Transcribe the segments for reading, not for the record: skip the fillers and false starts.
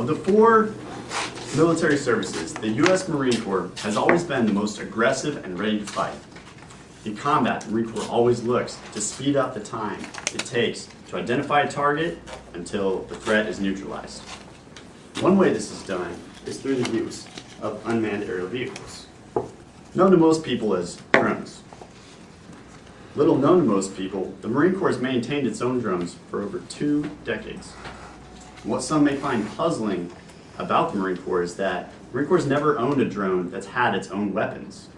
Of the four military services, the U.S. Marine Corps has always been the most aggressive and ready to fight. In combat, the Marine Corps always looks to speed up the time it takes to identify a target until the threat is neutralized. One way this is done is through the use of unmanned aerial vehicles, known to most people as drones. Little known to most people, the Marine Corps has maintained its own drones for over 2 decades. What some may find puzzling about the Marine Corps is that the Marine Corps has never owned a drone that's had its own weapons.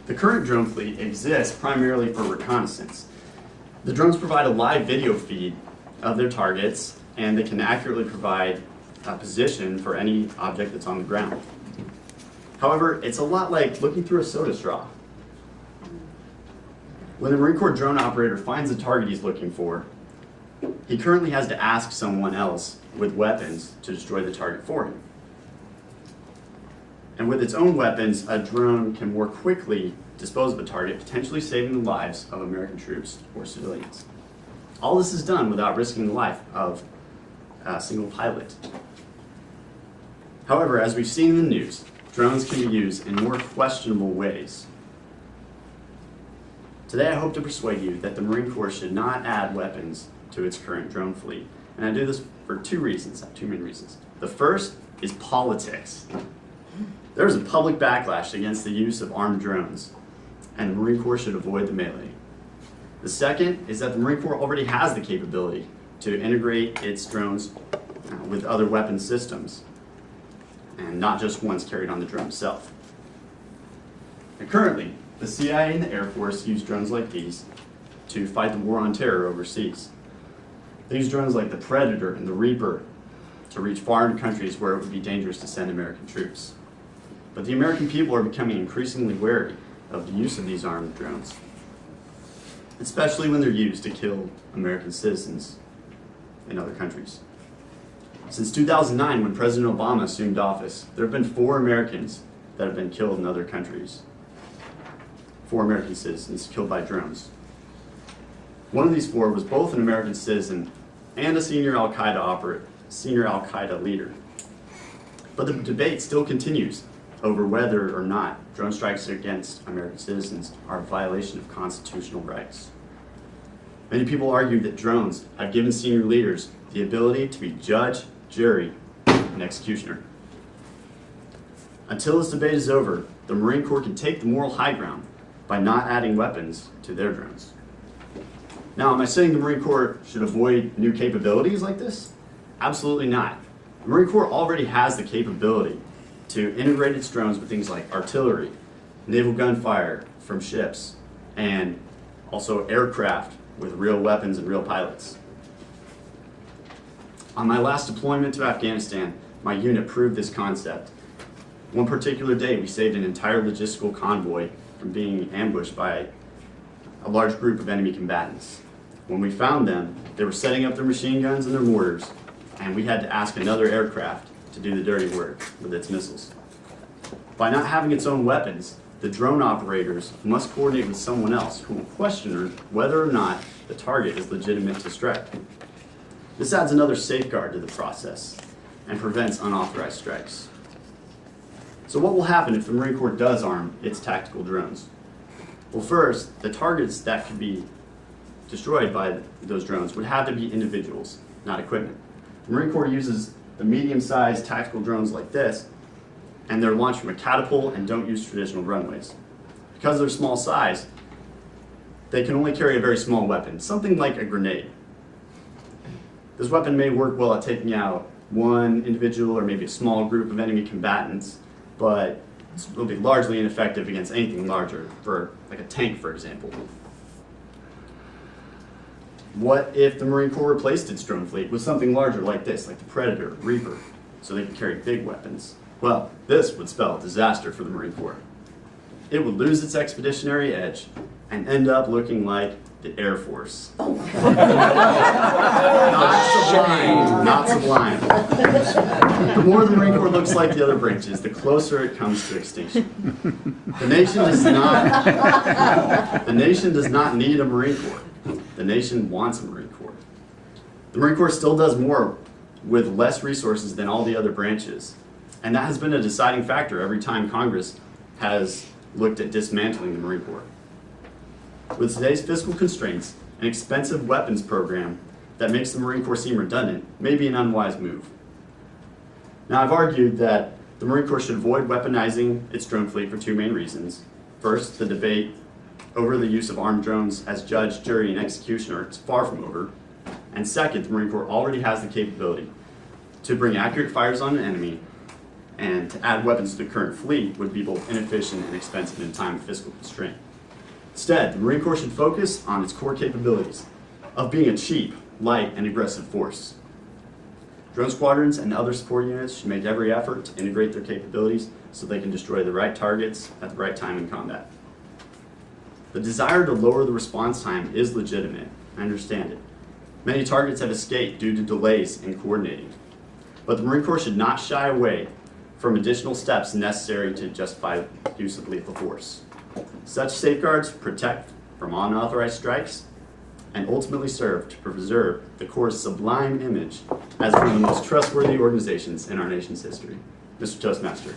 The current drone fleet exists primarily for reconnaissance. The drones provide a live video feed of their targets, and they can accurately provide a position for any object that's on the ground. However, it's a lot like looking through a soda straw. When the Marine Corps drone operator finds the target he's looking for, he currently has to ask someone else with weapons to destroy the target for him. And with its own weapons, a drone can more quickly dispose of a target, potentially saving the lives of American troops or civilians. All this is done without risking the life of a single pilot. However, as we've seen in the news, drones can be used in more questionable ways. Today I hope to persuade you that the Marine Corps should not add weapons to its current drone fleet. And I do this for 2 reasons, 2 main reasons. The first is politics. There is a public backlash against the use of armed drones, and the Marine Corps should avoid the melee. The second is that the Marine Corps already has the capability to integrate its drones with other weapon systems, and not just ones carried on the drone itself. And currently, the CIA and the Air Force use drones like these to fight the war on terror overseas. They use drones like the Predator and the Reaper to reach foreign countries where it would be dangerous to send American troops. But the American people are becoming increasingly wary of the use of these armed drones, especially when they're used to kill American citizens in other countries. Since 2009, when President Obama assumed office, there have been 4 Americans that have been killed in other countries. 4 American citizens killed by drones. One of these 4 was both an American citizen and a senior Al-Qaeda leader. But the debate still continues over whether or not drone strikes against American citizens are a violation of constitutional rights. Many people argue that drones have given senior leaders the ability to be judge, jury, and executioner. Until this debate is over, the Marine Corps can take the moral high ground by not adding weapons to their drones. Now, am I saying the Marine Corps should avoid new capabilities like this? Absolutely not. The Marine Corps already has the capability to integrate its drones with things like artillery, naval gunfire from ships, and also aircraft with real weapons and real pilots. On my last deployment to Afghanistan, my unit proved this concept. One particular day, we saved an entire logistical convoy from being ambushed by a large group of enemy combatants. When we found them, they were setting up their machine guns and their mortars, and we had to ask another aircraft to do the dirty work with its missiles. By not having its own weapons, the drone operators must coordinate with someone else who will question whether or not the target is legitimate to strike. This adds another safeguard to the process and prevents unauthorized strikes. So what will happen if the Marine Corps does arm its tactical drones? Well, first, the targets that could be destroyed by those drones would have to be individuals, not equipment. The Marine Corps uses the medium-sized tactical drones like this, and they're launched from a catapult and don't use traditional runways. Because of their small size, they can only carry a very small weapon, something like a grenade. This weapon may work well at taking out one individual or maybe a small group of enemy combatants, but it will be largely ineffective against anything larger, like a tank, for example. What if the Marine Corps replaced its drone fleet with something larger like this, like the Predator, Reaper, so they could carry big weapons? Well, this would spell disaster for the Marine Corps. It would lose its expeditionary edge and end up looking like the Air Force. Oh. Not sublime. The more the Marine Corps looks like the other branches, the closer it comes to extinction. The nation does not need a Marine Corps. The nation wants a Marine Corps. The Marine Corps still does more with less resources than all the other branches. And that has been a deciding factor every time Congress has looked at dismantling the Marine Corps. With today's fiscal constraints, an expensive weapons program that makes the Marine Corps seem redundant may be an unwise move. Now, I've argued that the Marine Corps should avoid weaponizing its drone fleet for two main reasons. First, the debate over the use of armed drones as judge, jury, and executioner is far from over. And second, the Marine Corps already has the capability to bring accurate fires on an enemy, and to add weapons to the current fleet would be both inefficient and expensive in time of fiscal constraint. Instead, the Marine Corps should focus on its core capabilities of being a cheap, light, and aggressive force. Drone squadrons and other support units should make every effort to integrate their capabilities so they can destroy the right targets at the right time in combat. The desire to lower the response time is legitimate. I understand it. Many targets have escaped due to delays in coordinating. But the Marine Corps should not shy away from additional steps necessary to justify use of lethal force. Such safeguards protect from unauthorized strikes and ultimately serve to preserve the Corps' sublime image as one of the most trustworthy organizations in our nation's history. Mr. Toastmaster.